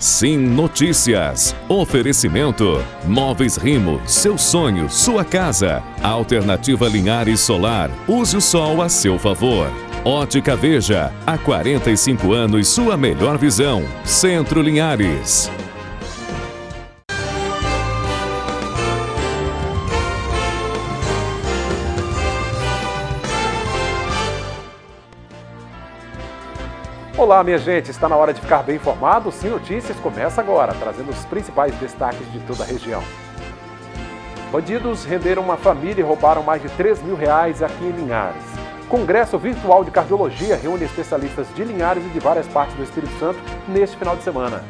Sim Notícias. Oferecimento. Móveis Rimo. Seu sonho, sua casa. Alternativa Linhares Solar. Use o sol a seu favor. Ótica Veja. Há 45 anos, sua melhor visão. Centro Linhares. Olá, minha gente, está na hora de ficar bem informado? O Sim Notícias começa agora, trazendo os principais destaques de toda a região. Bandidos renderam uma família e roubaram mais de R$3.000 aqui em Linhares. Congresso Virtual de Cardiologia reúne especialistas de Linhares e de várias partes do Espírito Santo neste final de semana.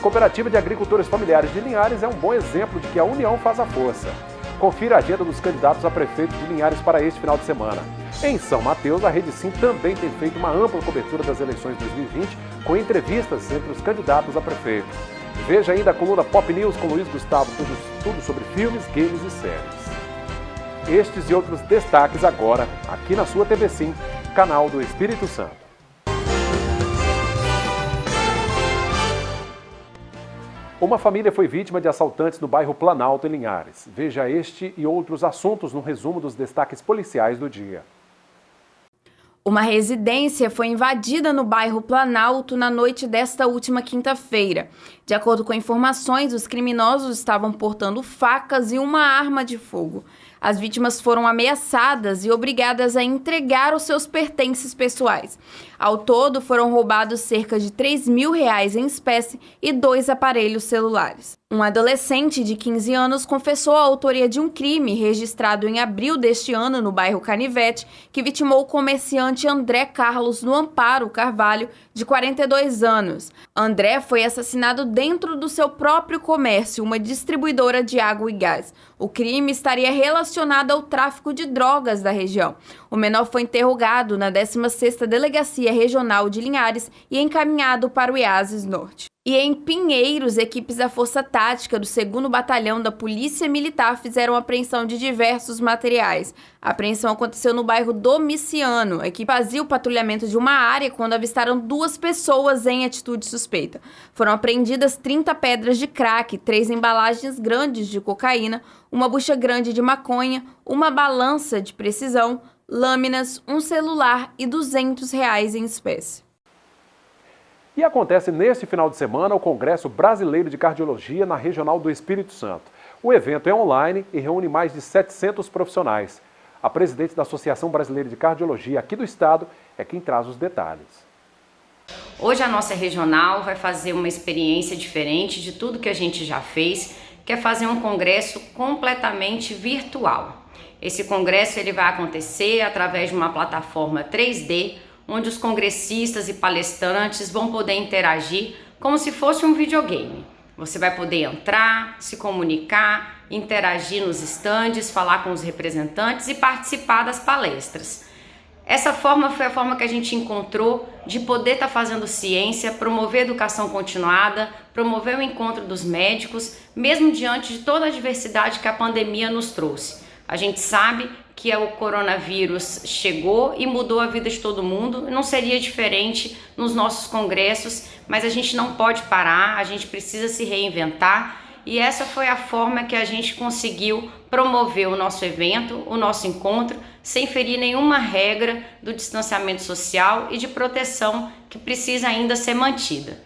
Cooperativa de Agricultores Familiares de Linhares é um bom exemplo de que a união faz a força. Confira a agenda dos candidatos a prefeito de Linhares para este final de semana. Em São Mateus, a Rede Sim também tem feito uma ampla cobertura das eleições 2020, com entrevistas entre os candidatos a prefeito. Veja ainda a coluna Pop News com Luiz Gustavo, tudo sobre filmes, games e séries. Estes e outros destaques agora, aqui na sua TV Sim, canal do Espírito Santo. Uma família foi vítima de assaltantes no bairro Planalto, em Linhares. Veja este e outros assuntos no resumo dos destaques policiais do dia. Uma residência foi invadida no bairro Planalto na noite desta última quinta-feira. De acordo com informações, os criminosos estavam portando facas e uma arma de fogo. As vítimas foram ameaçadas e obrigadas a entregar os seus pertences pessoais. Ao todo, foram roubados cerca de R$3.000 em espécie e 2 aparelhos celulares. Um adolescente de 15 anos confessou a autoria de um crime registrado em abril deste ano no bairro Canivete, que vitimou o comerciante André Carlos no Amparo Carvalho, de 42 anos. André foi assassinado dentro do seu próprio comércio, uma distribuidora de água e gás. O crime estaria relacionado ao tráfico de drogas da região. O menor foi interrogado na 16ª Delegacia Regional de Linhares e encaminhado para o IASES Norte. E em Pinheiros, equipes da Força Tática do 2º Batalhão da Polícia Militar fizeram apreensão de diversos materiais. A apreensão aconteceu no bairro Domiciano. A equipe fazia o patrulhamento de uma área quando avistaram 2 pessoas em atitude suspeita. Foram apreendidas 30 pedras de crack, 3 embalagens grandes de cocaína, uma bucha grande de maconha, uma balança de precisão, lâminas, um celular e R$200 em espécie. E acontece neste final de semana o Congresso Brasileiro de Cardiologia na Regional do Espírito Santo. O evento é online e reúne mais de 700 profissionais. A presidente da Associação Brasileira de Cardiologia aqui do estado é quem traz os detalhes. Hoje a nossa regional vai fazer uma experiência diferente de tudo que a gente já fez, que é fazer um congresso completamente virtual. Esse congresso ele vai acontecer através de uma plataforma 3D, onde os congressistas e palestrantes vão poder interagir como se fosse um videogame. Você vai poder entrar, se comunicar, interagir nos estandes, falar com os representantes e participar das palestras. Essa forma foi a forma que a gente encontrou de poder estar fazendo ciência, promover educação continuada, promover o encontro dos médicos, mesmo diante de toda a diversidade que a pandemia nos trouxe. A gente sabe que o coronavírus chegou e mudou a vida de todo mundo, não seria diferente nos nossos congressos, mas a gente não pode parar, a gente precisa se reinventar e essa foi a forma que a gente conseguiu promover o nosso evento, o nosso encontro, sem ferir nenhuma regra do distanciamento social e de proteção que precisa ainda ser mantida.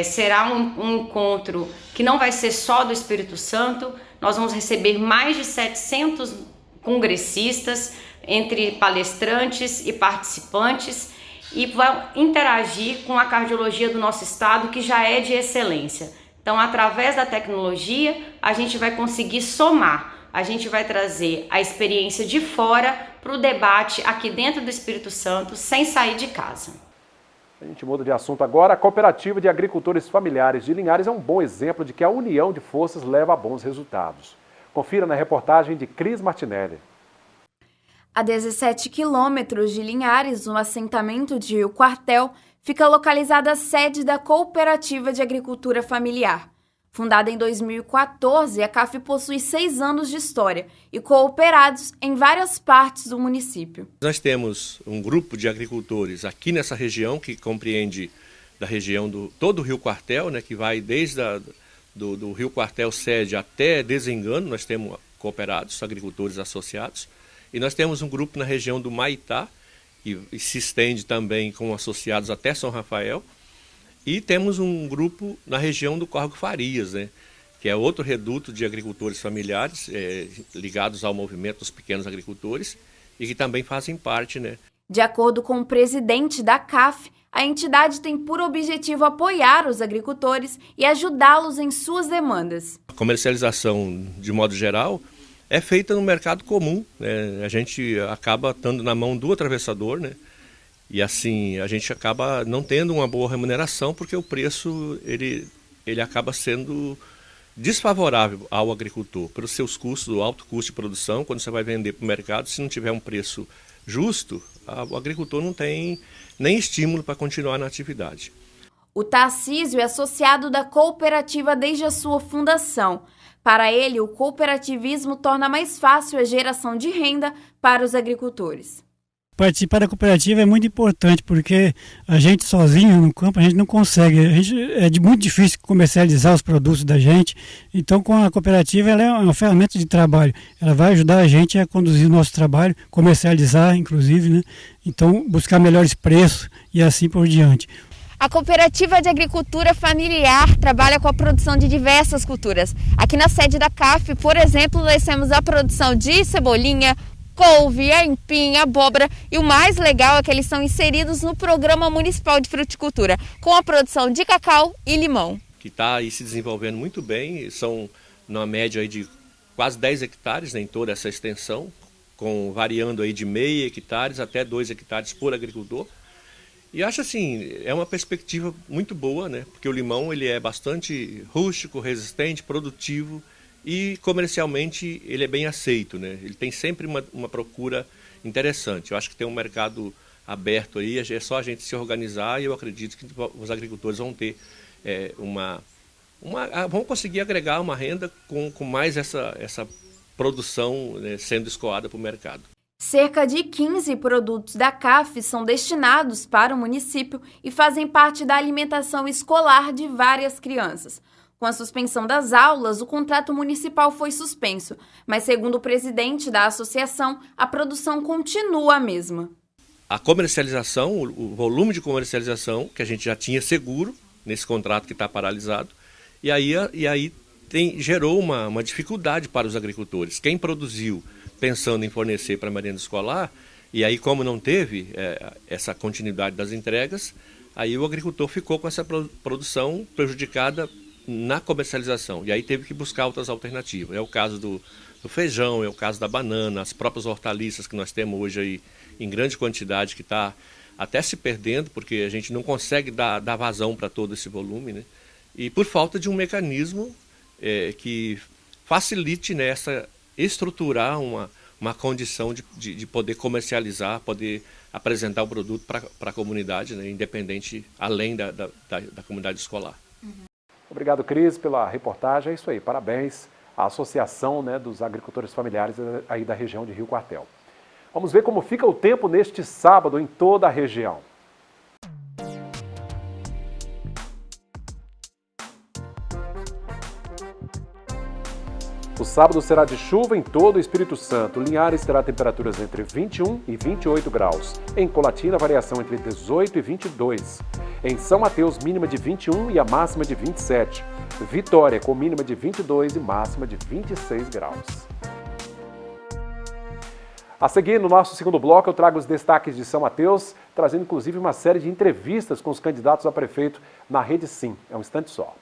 Será um encontro que não vai ser só do Espírito Santo, nós vamos receber mais de 700 congressistas, entre palestrantes e participantes, e vão interagir com a cardiologia do nosso estado, que já é de excelência. Então, através da tecnologia, a gente vai conseguir somar, a gente vai trazer a experiência de fora para o debate aqui dentro do Espírito Santo, sem sair de casa. A gente muda de assunto agora. A Cooperativa de Agricultores Familiares de Linhares é um bom exemplo de que a união de forças leva a bons resultados. Confira na reportagem de Cris Martinelli. A 17 quilômetros de Linhares, no assentamento de Rio Quartel, fica localizada a sede da Cooperativa de Agricultura Familiar. Fundada em 2014, a CAF possui 6 anos de história e cooperados em várias partes do município. Nós temos um grupo de agricultores aqui nessa região que compreende da região todo o Rio Quartel, né, que vai desde do Rio Quartel sede até Desengano. Nós temos cooperados, agricultores associados, e nós temos um grupo na região do Maitá, que se estende também com associados até São Rafael, e temos um grupo na região do Córrego Farias, né, que é outro reduto de agricultores familiares ligados ao movimento dos pequenos agricultores e que também fazem parte, né. De acordo com o presidente da CAF, a entidade tem por objetivo apoiar os agricultores e ajudá-los em suas demandas. A comercialização, de modo geral, é feita no mercado comum, né? A gente acaba estando na mão do atravessador, né? E assim a gente acaba não tendo uma boa remuneração porque o preço ele acaba sendo desfavorável ao agricultor pelos seus custos, o alto custo de produção. Quando você vai vender para o mercado, se não tiver um preço justo, o agricultor não tem nem estímulo para continuar na atividade. O Tarcísio é associado da cooperativa desde a sua fundação. Para ele, o cooperativismo torna mais fácil a geração de renda para os agricultores. Participar da cooperativa é muito importante, porque a gente sozinho no campo, a gente não consegue, é muito difícil comercializar os produtos da gente. Então, com a cooperativa, ela é uma ferramenta de trabalho, ela vai ajudar a gente a conduzir o nosso trabalho, comercializar inclusive, né? Então buscar melhores preços e assim por diante. A Cooperativa de Agricultura Familiar trabalha com a produção de diversas culturas. Aqui na sede da CAF, por exemplo, nós temos a produção de cebolinha, couve, aipim, abóbora, e o mais legal é que eles são inseridos no Programa Municipal de Fruticultura, com a produção de cacau e limão. Que está aí se desenvolvendo muito bem, são numa média aí de quase 10 hectares, né, em toda essa extensão, variando aí de meio hectares até 2 hectares por agricultor. E acho assim, é uma perspectiva muito boa, né, porque o limão ele é bastante rústico, resistente, produtivo, e comercialmente ele é bem aceito, né? Ele tem sempre uma procura interessante. Eu acho que tem um mercado aberto aí, é só a gente se organizar e eu acredito que os agricultores vão ter vão conseguir agregar uma renda com mais essa produção, né, sendo escoada para o mercado. Cerca de 15 produtos da CAF são destinados para o município e fazem parte da alimentação escolar de várias crianças. Com a suspensão das aulas, o contrato municipal foi suspenso, mas segundo o presidente da associação, a produção continua a mesma. A comercialização, o volume de comercialização, que a gente já tinha seguro nesse contrato que está paralisado, e aí gerou uma dificuldade para os agricultores. Quem produziu pensando em fornecer para a merenda escolar, e aí como não teve essa continuidade das entregas, aí o agricultor ficou com essa produção prejudicada na comercialização, e aí teve que buscar outras alternativas. É o caso do feijão, é o caso da banana, as próprias hortaliças que nós temos hoje aí em grande quantidade, que está até se perdendo, porque a gente não consegue dar vazão para todo esse volume, né? E por falta de um mecanismo que facilite estruturar uma condição de poder comercializar, poder apresentar o produto para a comunidade, né, independente, além da comunidade escolar. Obrigado, Cris, pela reportagem. É isso aí, parabéns à Associação, né, dos Agricultores Familiares aí da região de Rio Quartel. Vamos ver como fica o tempo neste sábado em toda a região. O sábado será de chuva em todo o Espírito Santo. Linhares terá temperaturas entre 21 e 28 graus. Em Colatina, variação entre 18 e 22. Em São Mateus, mínima de 21 e a máxima de 27. Vitória, com mínima de 22 e máxima de 26 graus. A seguir, no nosso segundo bloco, eu trago os destaques de São Mateus, trazendo inclusive uma série de entrevistas com os candidatos a prefeito na Rede Sim. É um instante só.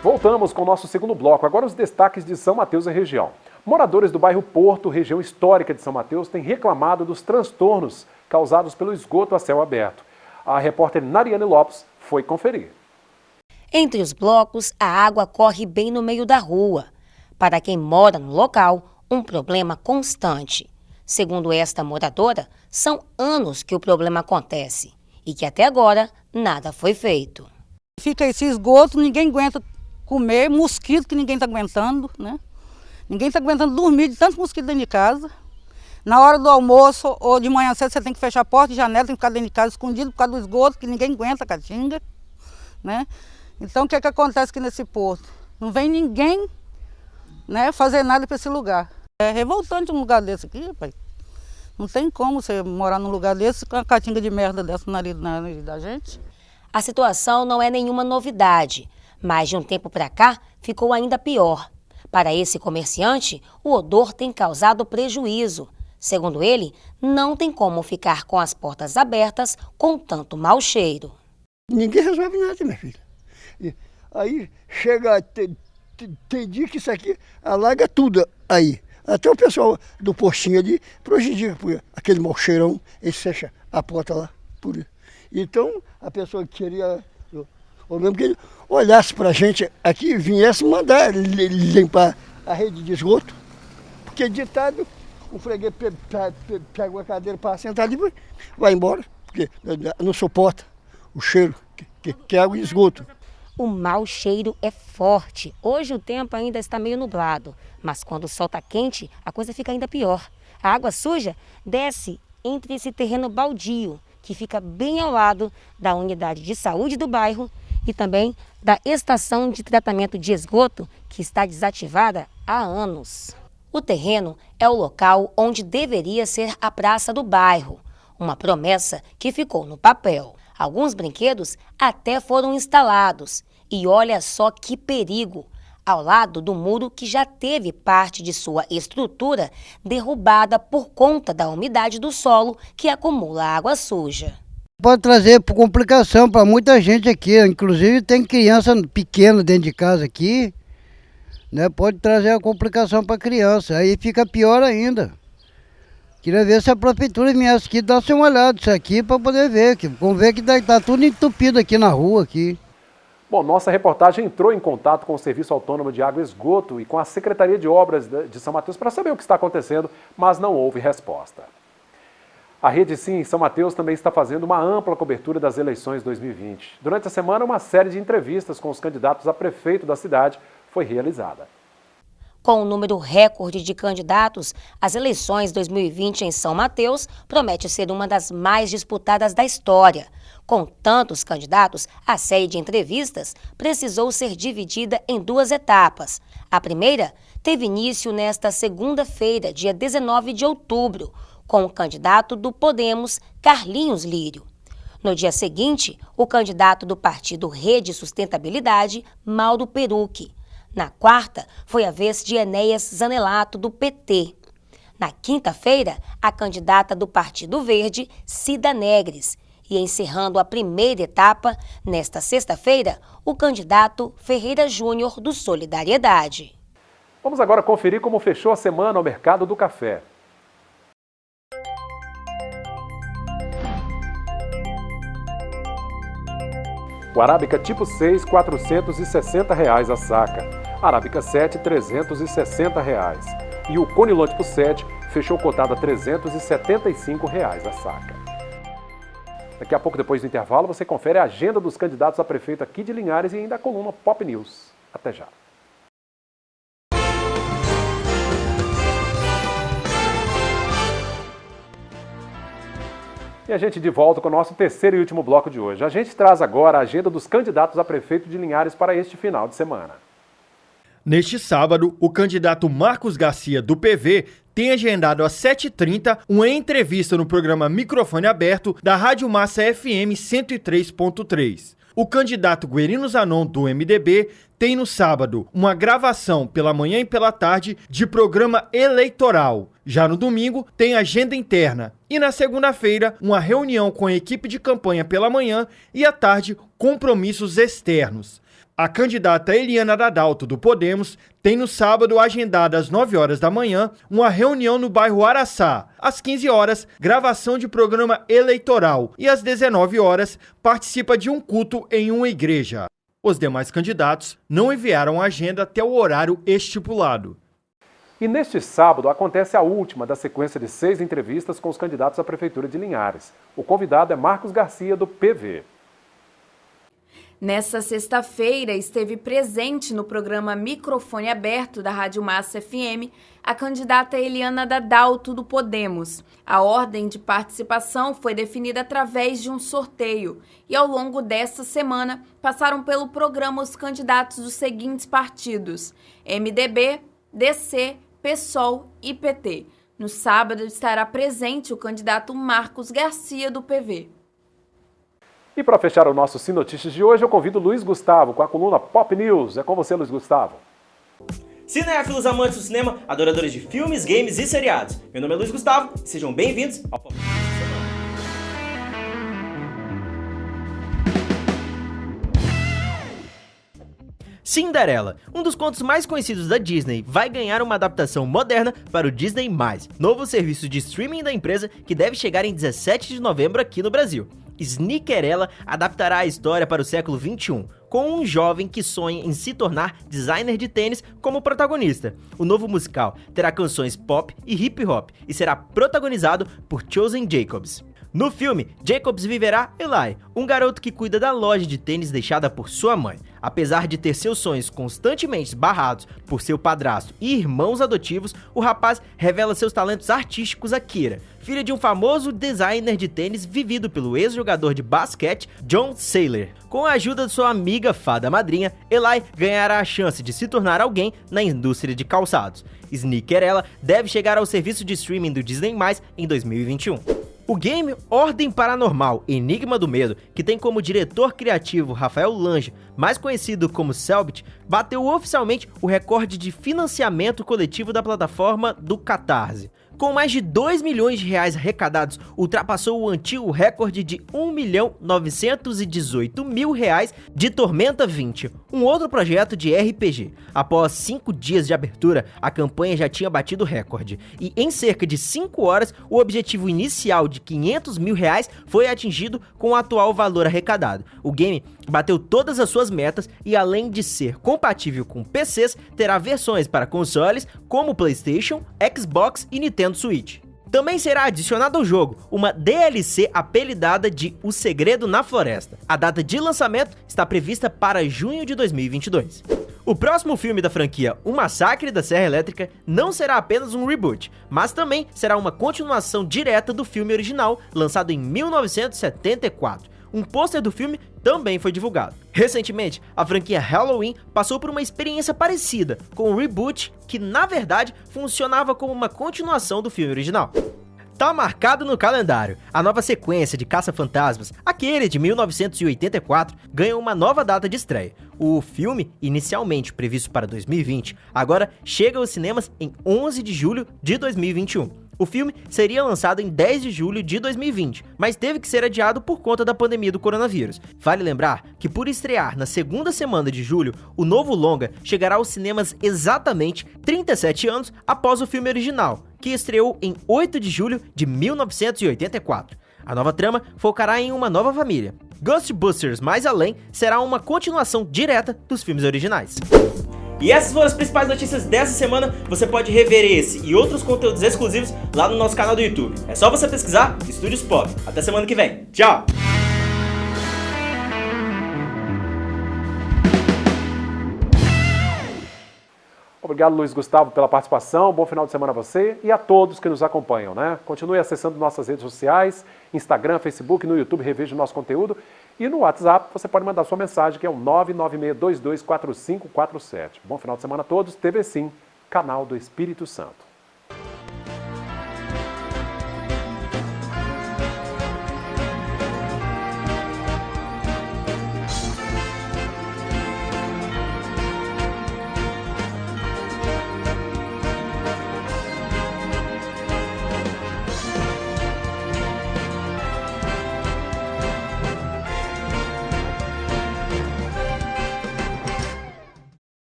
Voltamos com o nosso segundo bloco. Agora os destaques de São Mateus e região. Moradores do bairro Porto, região histórica de São Mateus, têm reclamado dos transtornos causados pelo esgoto a céu aberto. A repórter Nariane Lopes foi conferir. Entre os blocos, a água corre bem no meio da rua. Para quem mora no local, um problema constante. Segundo esta moradora, são anos que o problema acontece e que até agora nada foi feito. Fica esse esgoto, ninguém aguenta comer, mosquito que ninguém está aguentando, né? Ninguém está aguentando dormir de tanto mosquito dentro de casa. Na hora do almoço ou de manhã cedo, você tem que fechar a porta e janela, tem que ficar dentro de casa escondido por causa do esgoto, que ninguém aguenta a caatinga, né? Então, o que acontece aqui nesse posto? Não vem ninguém, né, fazer nada para esse lugar. É revoltante um lugar desse aqui, pai. Não tem como você morar num lugar desse com a caatinga de merda dessa na nariz da gente. A situação não é nenhuma novidade, mas de um tempo para cá ficou ainda pior. Para esse comerciante, o odor tem causado prejuízo. Segundo ele, não tem como ficar com as portas abertas com tanto mau cheiro. Ninguém resolve nada, minha filha. E aí chega, tem dia que isso aqui alaga tudo aí. Até o pessoal do postinho ali prejudica por aquele mau cheirão, eles fecham a porta lá. Por isso. Então, a pessoa que queria, ou mesmo que ele olhasse para a gente aqui, viesse mandar limpar a rede de esgoto, porque ditado, o freguês pega uma cadeira para sentar ali e vai embora, porque não suporta o cheiro que é água de esgoto. O mau cheiro é forte. Hoje o tempo ainda está meio nublado, mas quando o sol está quente, a coisa fica ainda pior. A água suja desce entre esse terreno baldio, que fica bem ao lado da unidade de saúde do bairro e também da estação de tratamento de esgoto, que está desativada há anos. O terreno é o local onde deveria ser a praça do bairro, uma promessa que ficou no papel. Alguns brinquedos até foram instalados e olha só que perigo, ao lado do muro que já teve parte de sua estrutura derrubada por conta da umidade do solo que acumula água suja. Pode trazer complicação para muita gente aqui, inclusive tem criança pequena dentro de casa aqui, né? Pode trazer a complicação para a criança, aí fica pior ainda. Queria ver se a prefeitura viesse aqui dar uma olhada isso aqui para poder ver, vamos ver que está tudo entupido aqui na rua aqui. Bom, nossa reportagem entrou em contato com o Serviço Autônomo de Água e Esgoto e com a Secretaria de Obras de São Mateus para saber o que está acontecendo, mas não houve resposta. A Rede Sim em São Mateus também está fazendo uma ampla cobertura das eleições 2020. Durante a semana, uma série de entrevistas com os candidatos a prefeito da cidade foi realizada. Com um número recorde de candidatos, as eleições 2020 em São Mateus promete ser uma das mais disputadas da história. Com tantos candidatos, a série de entrevistas precisou ser dividida em duas etapas. A primeira teve início nesta segunda-feira, dia 19 de outubro, com o candidato do Podemos, Carlinhos Lírio. No dia seguinte, o candidato do partido Rede Sustentabilidade, Mauro Perucchi. Na quarta, foi a vez de Enéas Zanelato, do PT. Na quinta-feira, a candidata do Partido Verde, Cida Negres. E encerrando a primeira etapa, nesta sexta-feira, o candidato Ferreira Júnior, do Solidariedade. Vamos agora conferir como fechou a semana ao mercado do café. O Arábica tipo 6, R$ 460 a saca. Arábica 7, R$ 360. E o Conilon tipo 7 fechou cotado a R$ 375 a saca. Daqui a pouco, depois do intervalo, você confere a agenda dos candidatos a prefeito aqui de Linhares e ainda a coluna Pop News. Até já. E a gente de volta com o nosso terceiro e último bloco de hoje. A gente traz agora a agenda dos candidatos a prefeito de Linhares para este final de semana. Neste sábado, o candidato Marcos Garcia, do PV, tem agendado às 7h30 uma entrevista no programa Microfone Aberto da Rádio Massa FM 103.3. O candidato Guerino Zanon, do MDB, tem no sábado uma gravação pela manhã e pela tarde de programa eleitoral. Já no domingo, tem agenda interna. E na segunda-feira, uma reunião com a equipe de campanha pela manhã e à tarde, compromissos externos. A candidata Eliana Dadalto, do Podemos, tem no sábado agendada às 9 horas da manhã uma reunião no bairro Araçá. Às 15 horas, gravação de programa eleitoral e às 19 horas, participa de um culto em uma igreja. Os demais candidatos não enviaram a agenda até o horário estipulado. E neste sábado acontece a última da sequência de 6 entrevistas com os candidatos à Prefeitura de Linhares. O convidado é Marcos Garcia, do PV. Nessa sexta-feira, esteve presente no programa Microfone Aberto da Rádio Massa FM a candidata Eliana Dadalto do Podemos. A ordem de participação foi definida através de um sorteio e ao longo desta semana passaram pelo programa os candidatos dos seguintes partidos: MDB, DC, PSOL e PT. No sábado estará presente o candidato Marcos Garcia do PV. E para fechar o nosso Sim Notícias de hoje, eu convido o Luiz Gustavo com a coluna Pop News. É com você, Luiz Gustavo. Cinéfilos, amantes do cinema, adoradores de filmes, games e seriados. Meu nome é Luiz Gustavo e sejam bem-vindos ao Pop News da semana. Cinderela, um dos contos mais conhecidos da Disney, vai ganhar uma adaptação moderna para o Disney+, novo serviço de streaming da empresa que deve chegar em 17 de novembro aqui no Brasil. Sneakerella adaptará a história para o século XXI, com um jovem que sonha em se tornar designer de tênis como protagonista. O novo musical terá canções pop e hip hop e será protagonizado por Chosen Jacobs. No filme, Jacobs viverá Eli, um garoto que cuida da loja de tênis deixada por sua mãe. Apesar de ter seus sonhos constantemente barrados por seu padrasto e irmãos adotivos, o rapaz revela seus talentos artísticos a Kira, filha de um famoso designer de tênis vivido pelo ex-jogador de basquete John Saylor. Com a ajuda de sua amiga fada madrinha, Eli ganhará a chance de se tornar alguém na indústria de calçados. Sneakerella deve chegar ao serviço de streaming do Disney+, em 2021. O game Ordem Paranormal Enigma do Medo, que tem como diretor criativo Rafael Lange, mais conhecido como Selbit, bateu oficialmente o recorde de financiamento coletivo da plataforma do Catarse. Com mais de 2 milhões de reais arrecadados, ultrapassou o antigo recorde de 1.918.000 reais de Tormenta 20, um outro projeto de RPG. Após 5 dias de abertura, a campanha já tinha batido o recorde, e em cerca de 5 horas, o objetivo inicial de 500 mil reais foi atingido com o atual valor arrecadado. O game bateu todas as suas metas e, além de ser compatível com PCs, terá versões para consoles como PlayStation, Xbox e Nintendo Switch. Também será adicionado ao jogo uma DLC apelidada de O Segredo na Floresta. A data de lançamento está prevista para junho de 2022. O próximo filme da franquia O Massacre da Serra Elétrica não será apenas um reboot, mas também será uma continuação direta do filme original, lançado em 1974. Um pôster do filme também foi divulgado. Recentemente, a franquia Halloween passou por uma experiência parecida, com um reboot que, na verdade, funcionava como uma continuação do filme original. Tá marcado no calendário. A nova sequência de Caça-Fantasmas, aquele de 1984, ganhou uma nova data de estreia. O filme, inicialmente previsto para 2020, agora chega aos cinemas em 11 de julho de 2021. O filme seria lançado em 10 de julho de 2020, mas teve que ser adiado por conta da pandemia do coronavírus. Vale lembrar que, por estrear na segunda semana de julho, o novo longa chegará aos cinemas exatamente 37 anos após o filme original, que estreou em 8 de julho de 1984. A nova trama focará em uma nova família. Ghostbusters Mais Além será uma continuação direta dos filmes originais. E essas foram as principais notícias dessa semana. Você pode rever esse e outros conteúdos exclusivos lá no nosso canal do YouTube. É só você pesquisar Estúdios Pop. Até semana que vem. Tchau! Obrigado, Luiz Gustavo, pela participação. Bom final de semana a você e a todos que nos acompanham, né? Continue acessando nossas redes sociais, Instagram, Facebook, no YouTube, reveja o nosso conteúdo. E no WhatsApp você pode mandar sua mensagem, que é o 996224547. Bom final de semana a todos. TV Sim, canal do Espírito Santo.